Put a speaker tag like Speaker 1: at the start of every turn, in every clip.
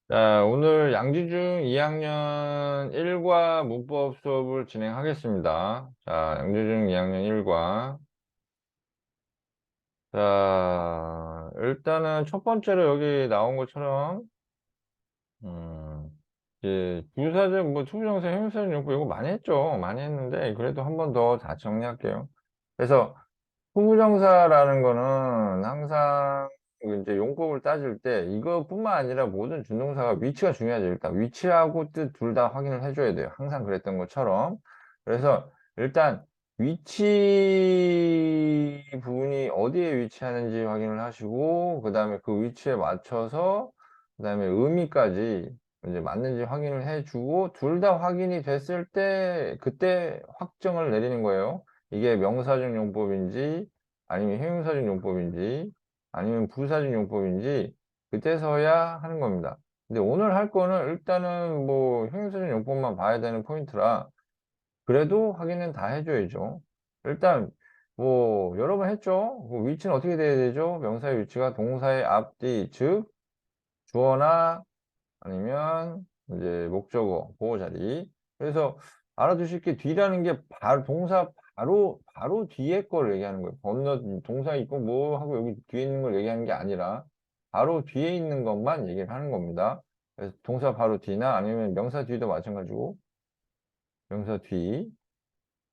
Speaker 1: 자, 오늘 양지중 2학년 1과 문법 수업을 진행하겠습니다. 자, 양지중 2학년 1과. 자, 일단은 첫 번째로 여기 나온 것처럼, 음, 이제 부사절, 투부정사, 형용사절 용법 이거 많이 했죠. 많이 했는데, 그래도 한 번 더 다 정리할게요. 그래서, 후부정사라는 거는 항상 이제 용법을 따질 때 이것뿐만 아니라 모든 준동사가 위치가 중요하죠. 일단 위치하고 뜻 둘 다 확인을 해줘야 돼요. 항상 그랬던 것처럼. 그래서 일단 위치 부분이 어디에 위치하는지 확인을 하시고 그 다음에 그 위치에 맞춰서 그 다음에 의미까지 이제 맞는지 확인을 해주고 둘 다 확인이 됐을 때 그때 확정을 내리는 거예요. 이게 명사적 용법인지 아니면 형용사적 용법인지 아니면 부사적 용법인지 그때서야 하는 겁니다. 근데 오늘 할 거는 일단은 뭐 형용사적 용법만 봐야 되는 포인트라 그래도 확인은 다 해줘야죠. 일단 뭐 여러 번 했죠. 그 위치는 어떻게 돼야 되죠? 명사의 위치가 동사의 앞뒤 즉 주어나 아니면 이제 목적어, 보호 자리. 그래서 알아두실 게 뒤라는 게 바로 동사 바로 뒤에 걸 얘기하는 거예요. 건너 동사 있고 뭐 하고 여기 뒤에 있는 걸 얘기하는 게 아니라 바로 뒤에 있는 것만 얘기를 하는 겁니다. 그래서 동사 바로 뒤나 아니면 명사 뒤도 마찬가지고 명사 뒤,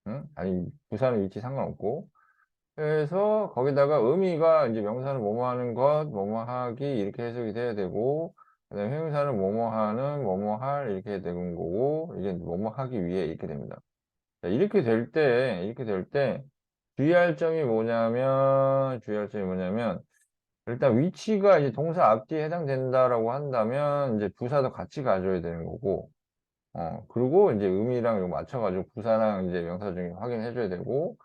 Speaker 1: 응? 아니 부사는 위치 상관없고 그래서 거기다가 의미가 이제 명사는 뭐뭐 하는 것, 뭐뭐 하기 이렇게 해석이 돼야 되고 그다음에 형용사는 뭐뭐 하는, 뭐뭐 할 이렇게 되는 거고 이게 뭐뭐 하기 위해 이렇게 됩니다. 자, 이렇게 될 때 주의할 점이 뭐냐면 일단 위치가 이제 동사 앞뒤에 해당된다라고 한다면 이제 부사도 같이 가져야 되는 거고 그리고 이제 의미랑 이거 맞춰가지고 부사랑 이제 명사 중에 확인해 줘야 되고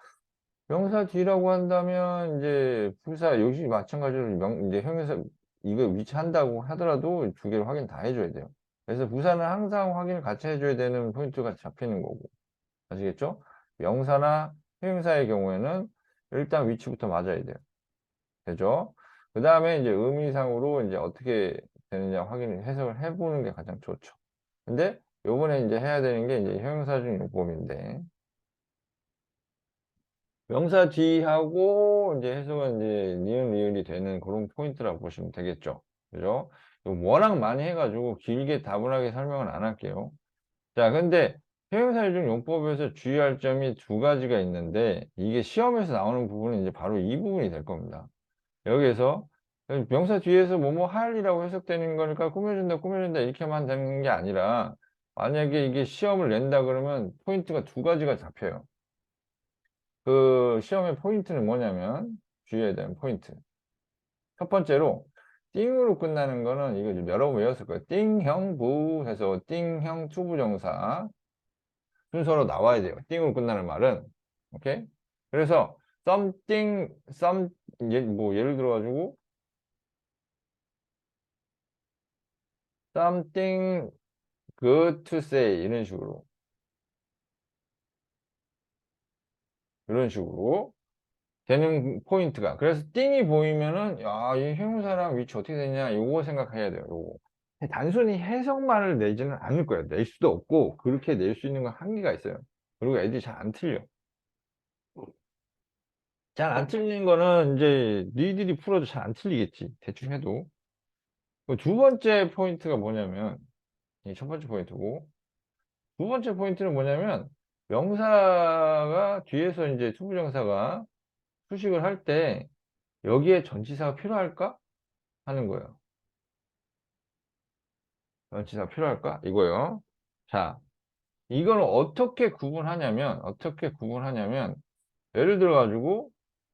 Speaker 1: 명사 뒤라고 한다면 이제 부사 역시 마찬가지로 이제 형용사 이거 위치한다고 하더라도 두 개를 확인 다 해줘야 돼요. 그래서 부사는 항상 확인을 같이 해줘야 되는 포인트가 잡히는 거고 아시겠죠? 명사나 형용사의 경우에는 일단 위치부터 맞아야 돼요. 되죠? 그 다음에 이제 의미상으로 이제 어떻게 되느냐 확인을 해석을 해보는 게 가장 좋죠. 근데 요번에 이제 해야 되는 게 이제 형용사적 용법인데 명사 뒤하고 이제 해석은 이제 니은 리을이 되는 그런 포인트라고 보시면 되겠죠. 그죠? 이거 워낙 많이 해가지고 길게 다분하게 설명은 안 할게요. 자, 근데 형용사유중 용법에서 주의할 점이 두 가지가 있는데 이게 시험에서 나오는 부분은 이제 바로 이 부분이 될 겁니다. 여기에서 명사 뒤에서 뭐뭐 할이라고 해석되는 거니까 꾸며준다 이렇게만 되는 게 아니라 만약에 이게 시험을 낸다 그러면 포인트가 두 가지가 잡혀요. 그 시험의 포인트는 뭐냐면 주의해야 되는 포인트. 첫 번째로 띵으로 끝나는 거는 이거 좀 여러 번 외웠을 거예요. 띵형부 해서 띵형 투부정사 순서로 나와야 돼요. 띵으로 끝나는 말은 오케이? 그래서 something 뭐 예를 들어 가지고 something good to say 이런 식으로 되는 포인트가 그래서 띵이 보이면은 야, 이 형용사랑 위치 어떻게 되냐 요거 생각해야 돼요. 요거 단순히 해석만을 내지는 않을 거예요. 낼 수도 없고 그렇게 낼 수 있는 건 한계가 있어요. 그리고 애들이 잘 안 틀려. 잘 안 틀리는 거는 이제 니들이 풀어도 잘 안 틀리겠지. 대충 해도. 그두 번째 포인트가 뭐냐면 이 첫 번째 포인트고 두 번째 포인트는 뭐냐면 명사가 뒤에서 이제 투부정사가 수식을 할 때 여기에 전치사가 필요할까 하는 거예요. 전치사가 필요할까 이거요. 자, 이거는 어떻게 구분하냐면 예를 들어 가지고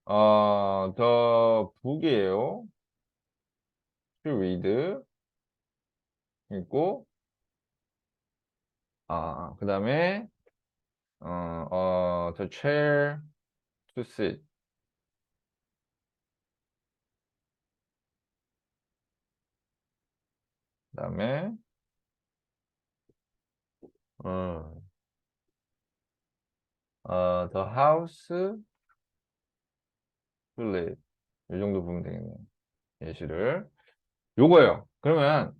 Speaker 1: 더 북이에요. to read 있고 그다음에 the chair to sit 그다음에 어, the house to live 이 정도 보면 되겠네요. 예시를 요거예요. 그러면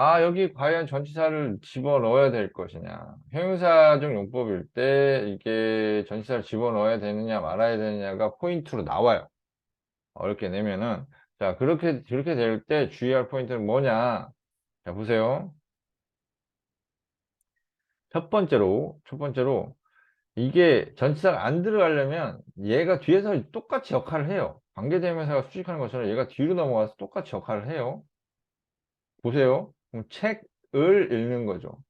Speaker 1: 아, 여기 과연 전치사를 집어넣어야 될 것이냐. 형용사적 용법일 때 이게 전치사를 집어넣어야 되느냐 말아야 되느냐가 포인트로 나와요. 어렵게 내면은. 자, 그렇게 될 때 주의할 포인트는 뭐냐. 자, 보세요. 첫 번째로, 이게 전치사가 안 들어가려면 얘가 뒤에서 똑같이 역할을 해요. 관계대명사가 수식하는 것처럼 얘가 뒤로 넘어가서 똑같이 역할을 해요. 보세요. 그럼 책을 읽는 거죠.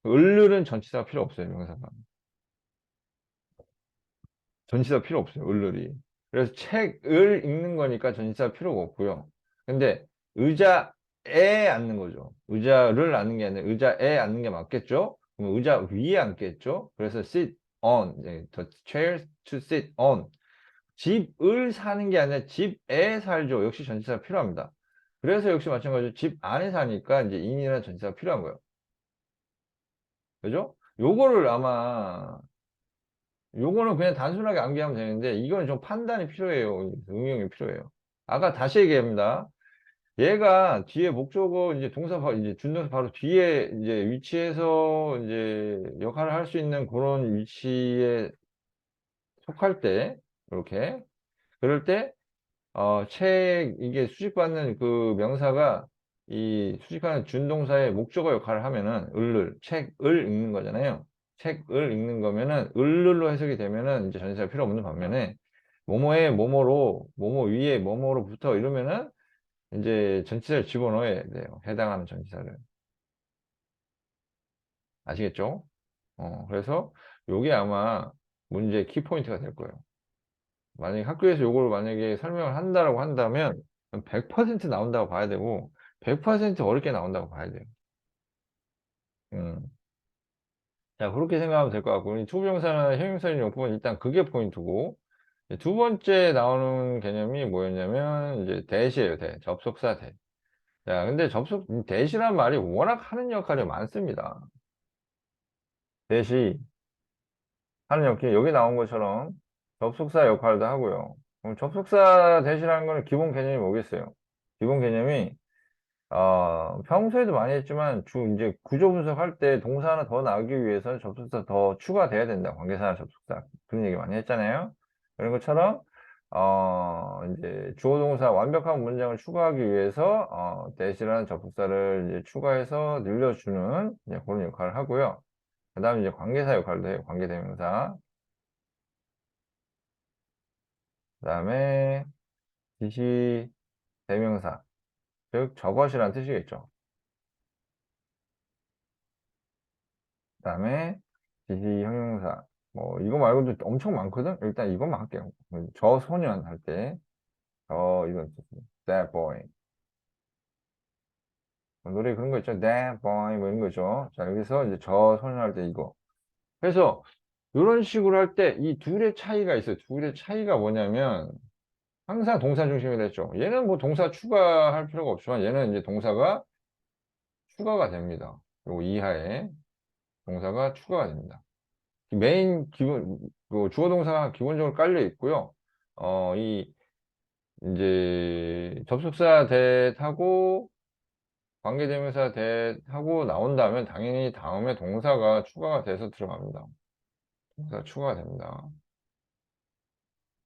Speaker 1: 을은 전치사가 필요 없어요, 명사가. 전치사 필요 없어요, 을이. 그래서 책을 읽는 거니까 전치사 필요가 없고요. 근데 의자에 앉는 거죠. 의자를 앉는 게 아니라 의자에 앉는 게 맞겠죠? 그럼 의자 위에 앉겠죠? 그래서 sit on, the chair to sit on. 집을 사는 게 아니라 집에 살죠. 역시 전치사가 필요합니다. 그래서 역시 마찬가지로 집 안에 사니까 이제 in이라는 전치사가 필요한 거예요. 그죠? 요거를 아마 요거는 그냥 단순하게 암기하면 되는데 이거는 좀 판단이 필요해요. 응용이 필요해요. 아까 다시 얘기합니다. 얘가 뒤에 목적어 이제 동사 이제 준동사 바로 뒤에 이제 위치에서 이제 역할을 할 수 있는 그런 위치에 속할 때 이렇게 그럴 때 이게 수식받는 그 명사가 이 수식하는 준동사의 목적어 역할을 하면은 책을 읽는 거잖아요. 책을 읽는 거면은 을로 해석이 되면은 이제 전치사가 필요 없는 반면에 뭐뭐에 뭐뭐로 뭐뭐 위에 뭐뭐로 붙어 이러면은 이제 전치사를 집어넣어야 돼요. 해당하는 전치사를. 아시겠죠? 그래서 요게 아마 문제의 키포인트가 될 거예요. 만약에 학교에서 요걸 만약에 설명을 한다라고 한다면 100% 나온다고 봐야 되고 100% 어렵게 나온다고 봐야 돼요. 음. 자, 그렇게 생각하면 될 것 같고 이 투부정사나 형용사인 용법은 일단 그게 포인트고 이제 두 번째 나오는 개념이 뭐였냐면 이제 대시예요. 접속사 대. 자, 근데 대시란 말이 워낙 하는 역할이 많습니다. 대시 하는 역할 여기 나온 것처럼 접속사 역할도 하고요. 그럼 접속사 대시라는 거는 기본 개념이 뭐겠어요? 기본 개념이 평소에도 많이 했지만 이제 구조 분석할 때 동사 하나 더 나오기 위해서는 접속사 더 추가돼야 된다. 관계사나 접속사. 그런 얘기 많이 했잖아요. 그런 것처럼, 이제 주어 동사 완벽한 문장을 추가하기 위해서, 대시라는 접속사를 이제 추가해서 늘려주는 이제 그런 역할을 하고요. 그 다음에 이제 관계사 역할도 해요. 관계대명사. 그 다음에 지시 대명사. 즉, 저것이란 뜻이겠죠. 그다음에 지시 형용사 뭐 이거 말고도 엄청 많거든. 일단 이것만 할게요. 저 소년 할 때 이거 that boy 노래 그런 거 있죠. that boy 뭐 이런 거죠. 자 여기서 이제 저 소년 할 때 이거 그래서 이런 식으로 할 때 이 둘의 차이가 있어요. 둘의 차이가 뭐냐면 항상 동사 중심이라 했죠. 얘는 뭐 동사 추가할 필요가 없지만 얘는 이제 동사가 추가가 됩니다. 요 이하에 동사가 추가가 됩니다. 메인 기본 그 주어 동사가 기본적으로 깔려 있고요. 이 이제 접속사 대하고 관계대명사 대하고 나온다면 당연히 다음에 동사가 추가가 돼서 들어갑니다. 동사가 추가가 됩니다.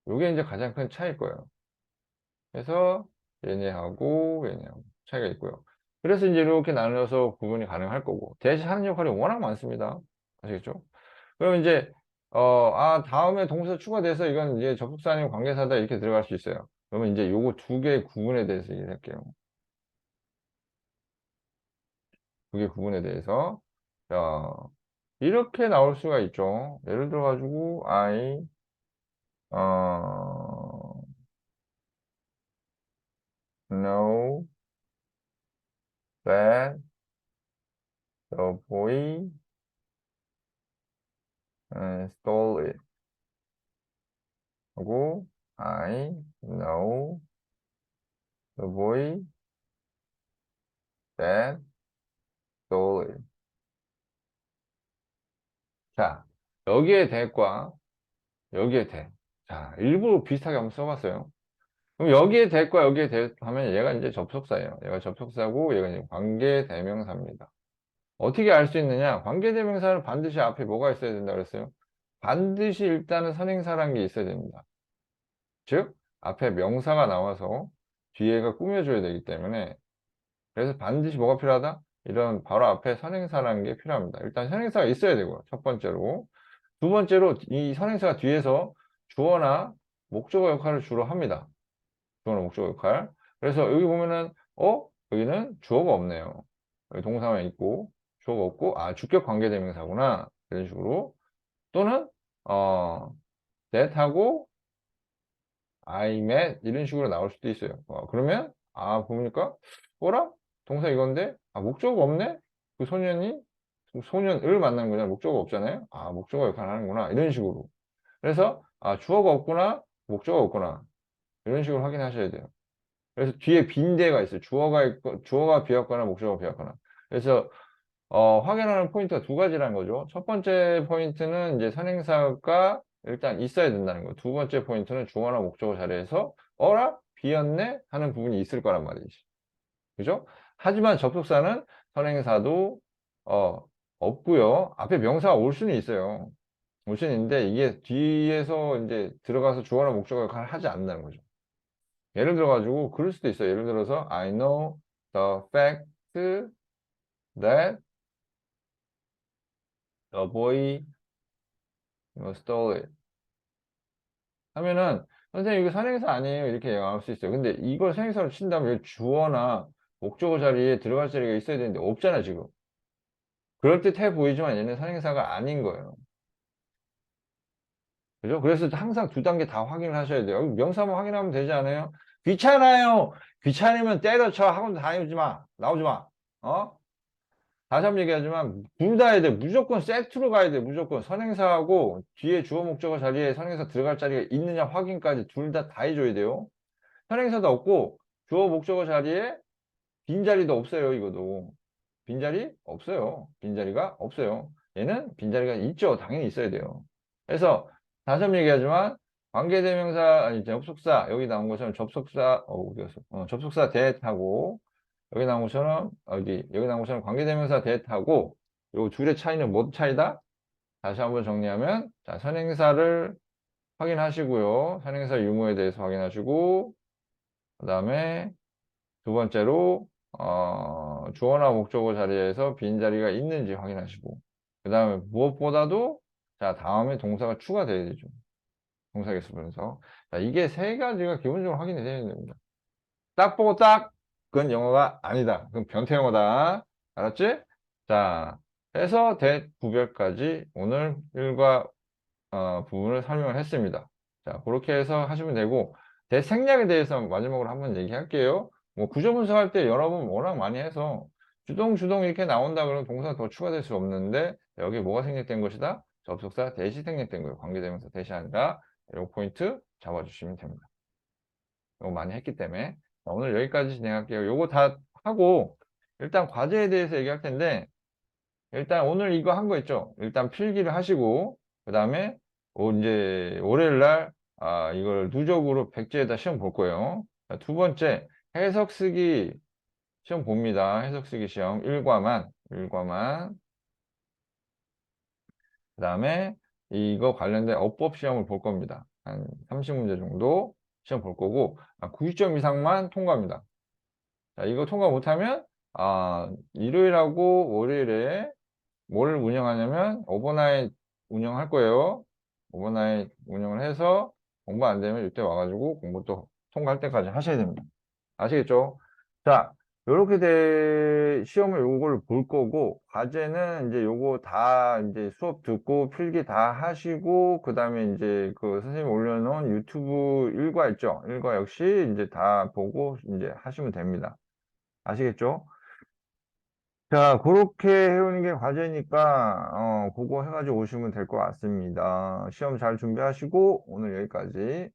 Speaker 1: 이게 이제 가장 큰 차이일 거예요. 그래서 얘네하고 차이가 있고요. 그래서 이제 이렇게 나눠서 구분이 가능할 거고 대신 하는 역할이 워낙 많습니다. 아시겠죠? 그럼 이제 다음에 동사 추가돼서 이건 이제 접속사 아니면 관계사다 이렇게 들어갈 수 있어요. 그러면 이제 요거 두 개의 구분에 대해서 얘기할게요. 두 개 구분에 대해서 자 이렇게 나올 수가 있죠. 예를 들어 가지고 I 어, know that the boy stole it 하고 I know the boy that stole it. 자 여기에 대과 여기에 대. 자, 일부러 비슷하게 한번 써봤어요. 그럼 여기에 대과 여기에 대하면 얘가 이제 접속사예요. 얘가 접속사고 얘가 이제 관계대명사입니다. 어떻게 알 수 있느냐? 관계대명사는 반드시 앞에 뭐가 있어야 된다 그랬어요? 반드시 일단은 선행사라는 게 있어야 됩니다. 즉 앞에 명사가 나와서 뒤에가 꾸며줘야 되기 때문에 그래서 반드시 뭐가 필요하다? 이런 바로 앞에 선행사라는 게 필요합니다. 일단 선행사가 있어야 되고요. 첫 번째로. 두 번째로 이 선행사가 뒤에서 주어나 목적어 역할을 주로 합니다. 주어나 목적어 역할. 그래서 여기 보면은 여기는 주어가 없네요. 여기 동사만 있고 주어가 없고 주격 관계대명사구나. 이런 식으로. 또는 that하고 I met 이런 식으로 나올 수도 있어요. 그러면 보니까 뭐라? 동사 이건데 목적어가 없네? 그 소년을 만나는 거잖아. 목적어가 없잖아요. 목적어 역할을 하는구나. 이런 식으로. 그래서 주어가 없구나. 목적어가 없구나. 이런 식으로 확인하셔야 돼요. 그래서 뒤에 빈대가 있어요. 주어가 있고 주어가 비었거나 목적어가 비었거나. 그래서 확인하는 포인트가 두 가지라는 거죠. 첫 번째 포인트는 이제 선행사가 일단 있어야 된다는 거. 두 번째 포인트는 주어나 목적어 자리에서 어라? 비었네? 하는 부분이 있을 거란 말이지. 그죠? 하지만 접속사는 선행사도 없고요. 앞에 명사가 올 수는 있어요. 올 수는 있는데 이게 뒤에서 이제 들어가서 주어나 목적어 역할을 하지 않는다는 거죠. 예를 들어 가지고 그럴 수도 있어요. 예를 들어서 I know the fact that the boy stole it. 하면은 선생님 이거 선행사 아니에요 이렇게 나올 수 있어요. 근데 이걸 선행사로 친다면 여기 주어나 목적어 자리에 들어갈 자리가 있어야 되는데 없잖아 지금. 그럴듯해 보이지만 얘는 선행사가 아닌 거예요. 그죠? 그래서 항상 두 단계 다 확인을 하셔야 돼요. 명사만 확인하면 되지 않아요? 귀찮아요. 귀찮으면 때려쳐. 학원 다니지 마. 나오지 마. 다시 한번 얘기하지만 둘 다 해야 돼. 무조건 세트로 가야 돼. 무조건 선행사하고 뒤에 주어 목적어 자리에 선행사 들어갈 자리가 있느냐 확인까지 둘 다 해줘야 돼요. 선행사도 없고 주어 목적어 자리에 빈자리도 없어요. 이거도 빈자리 없어요. 빈자리가 없어요. 얘는 빈자리가 있죠. 당연히 있어야 돼요. 그래서 다시 한번 얘기하지만 관계대명사 아니 접속사 여기 나온 것처럼 접속사 접속사 대하고 여기 나온 것처럼 여기 나온 것처럼 관계대명사 대하고 요 둘의 차이는 뭐 차이다? 다시 한번 정리하면 자 선행사를 확인하시고요. 선행사 유무에 대해서 확인하시고 그 다음에 두 번째로 주어나 목적어 자리에서 빈자리가 있는지 확인하시고 그 다음에 무엇보다도 자 다음에 동사가 추가돼야 되죠. 동사 개수 분석. 자 이게 세 가지가 기본적으로 확인이 되어야 됩니다. 딱 보고 딱 그건 영어가 아니다. 그건 변태 영어다. 알았지? 자 해서 대구별까지 오늘 일과 부분을 설명을 했습니다. 자, 그렇게 해서 하시면 되고, 대생략에 대해서 마지막으로 한번 얘기할게요. 뭐, 구조 분석할 때 여러분 워낙 많이 해서, 주동 이렇게 나온다 그러면 동사가 더 추가될 수 없는데, 여기 뭐가 생략된 것이다? 접속사 대시 생략된 거예요. 관계대명사 대시 아니라, 이 포인트 잡아주시면 됩니다. 이거 많이 했기 때문에. 자, 오늘 여기까지 진행할게요. 요거 다 하고, 일단 과제에 대해서 얘기할 텐데, 일단 오늘 이거 한 거 있죠? 일단 필기를 하시고, 그 다음에 이제 월요일 날 이걸 누적으로 백지에다 시험 볼 거예요. 자, 두 번째 해석 쓰기 시험 봅니다. 해석 쓰기 시험 1과만. 그 다음에 이거 관련된 어법 시험을 볼 겁니다. 한 30문제 정도 시험 볼 거고 90점 이상만 통과합니다. 자, 이거 통과 못하면 일요일하고 월요일에 뭘 운영하냐면 오버나잇 운영할 거예요. 오버나잇 운영을 해서 공부 안 되면 이때 와가지고 공부 또 통과할 때까지 하셔야 됩니다. 아시겠죠? 자, 요렇게 시험을 요걸 볼 거고 과제는 이제 요거 다 이제 수업 듣고 필기 다 하시고 그 다음에 이제 그 선생님 올려놓은 유튜브 일과 있죠? 일과 역시 이제 다 보고 이제 하시면 됩니다. 아시겠죠? 자, 그렇게 해오는 게 과제니까, 그거 해가지고 오시면 될 것 같습니다. 시험 잘 준비하시고, 오늘 여기까지.